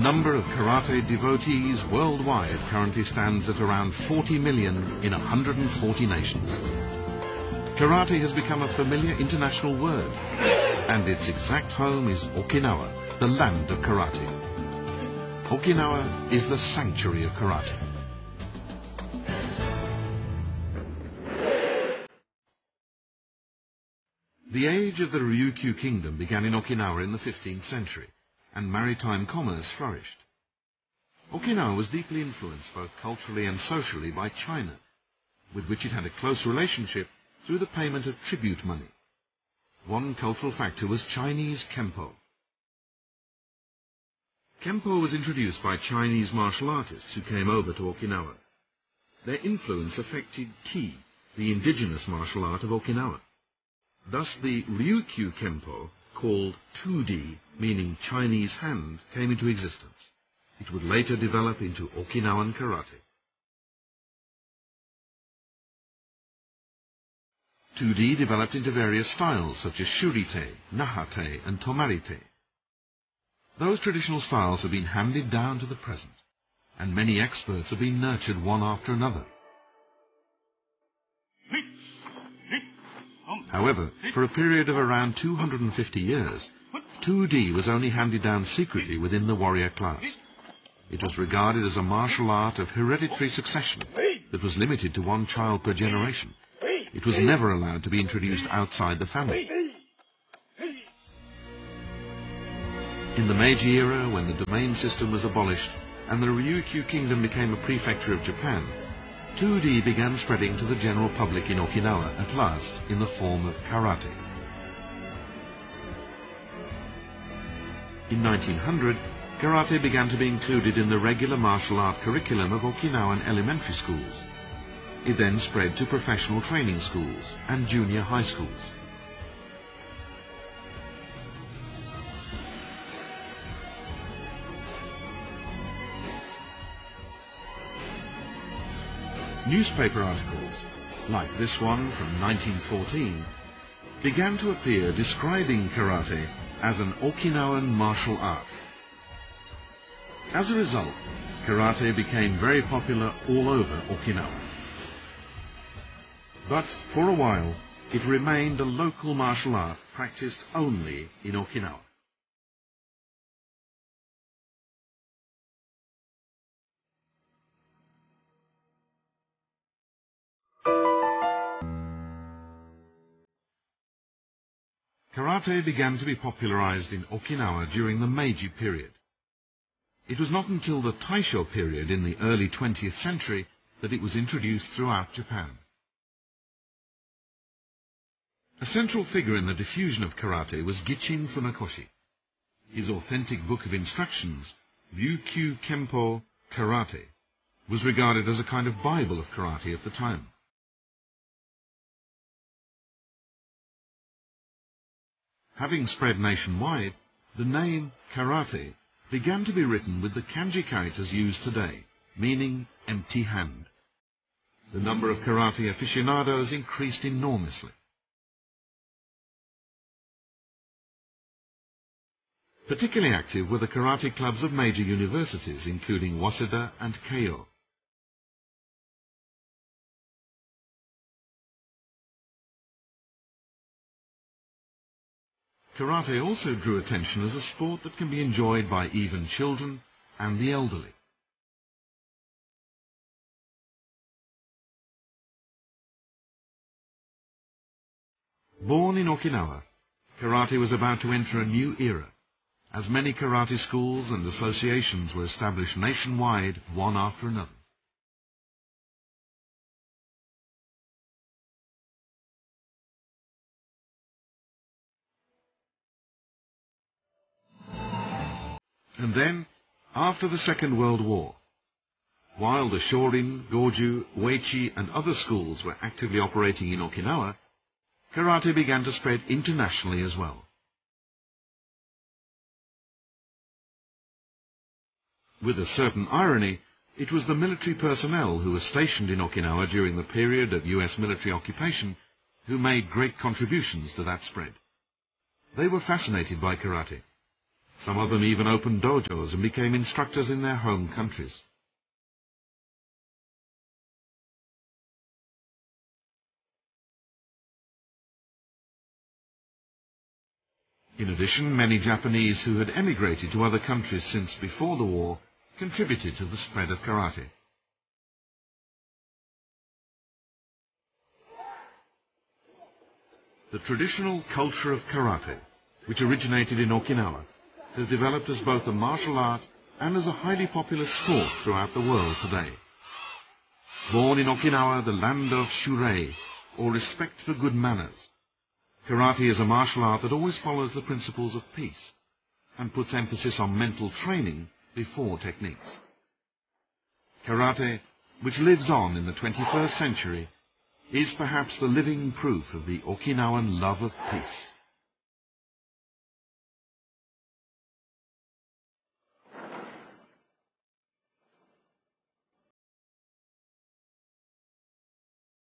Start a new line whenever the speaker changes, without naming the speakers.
number of karate devotees worldwide currently stands at around 40 million in 140 nations. Karate has become a familiar international word, and its exact home is Okinawa, the land of karate. Okinawa is the sanctuary of karate. The age of the Ryukyu kingdom began in Okinawa in the 15th century, and maritime commerce flourished. Okinawa was deeply influenced both culturally and socially by China, with which it had a close relationship through the payment of tribute money. One cultural factor was Chinese Kempo. Kempo was introduced by Chinese martial artists who came over to Okinawa. Their influence affected Te, the indigenous martial art of Okinawa. Thus the Ryukyu Kempo, called 2D, meaning Chinese hand, came into existence. It would later develop into Okinawan karate. 2D developed into various styles such as shuri-te, naha-te and tomari-te. Those traditional styles have been handed down to the present, and many experts have been nurtured one after another. However, for a period of around 250 years, 2D was only handed down secretly within the warrior class. It was regarded as a martial art of hereditary succession that was limited to one child per generation. It was never allowed to be introduced outside the family. In the Meiji era, when the domain system was abolished and the Ryukyu kingdom became a prefecture of Japan, 2D began spreading to the general public in Okinawa at last in the form of karate. In 1900, karate began to be included in the regular martial art curriculum of Okinawan elementary schools. It then spread to professional training schools and junior high schools. Newspaper articles, like this one from 1914, began to appear describing karate as an Okinawan martial art. As a result, karate became very popular all over Okinawa. But for a while, it remained a local martial art practiced only in Okinawa. Karate began to be popularized in Okinawa during the Meiji period. It was not until the Taisho period in the early 20th century that it was introduced throughout Japan. A central figure in the diffusion of karate was Gichin Funakoshi. His authentic book of instructions, Ryukyu Kempo Karate, was regarded as a kind of Bible of karate at the time. Having spread nationwide, the name karate began to be written with the kanji characters used today, meaning empty hand. The number of karate aficionados increased enormously. Particularly active were the karate clubs of major universities, including Waseda and Keio. Karate also drew attention as a sport that can be enjoyed by even children and the elderly. Born in Okinawa, karate was about to enter a new era, as many karate schools and associations were established nationwide, one after another. And then, after the Second World War, while the Shorin, Goju, Uechi and other schools were actively operating in Okinawa, karate began to spread internationally as well. With a certain irony, it was the military personnel who were stationed in Okinawa during the period of US military occupation who made great contributions to that spread. They were fascinated by karate. Some of them even opened dojos and became instructors in their home countries. In addition, many Japanese who had emigrated to other countries since before the war contributed to the spread of karate. The traditional culture of karate, which originated in Okinawa, has developed as both a martial art and as a highly popular sport throughout the world today. Born in Okinawa, the land of shuri-te, or respect for good manners, karate is a martial art that always follows the principles of peace and puts emphasis on mental training before techniques. Karate, which lives on in the 21st century, is perhaps the living proof of the Okinawan love of peace.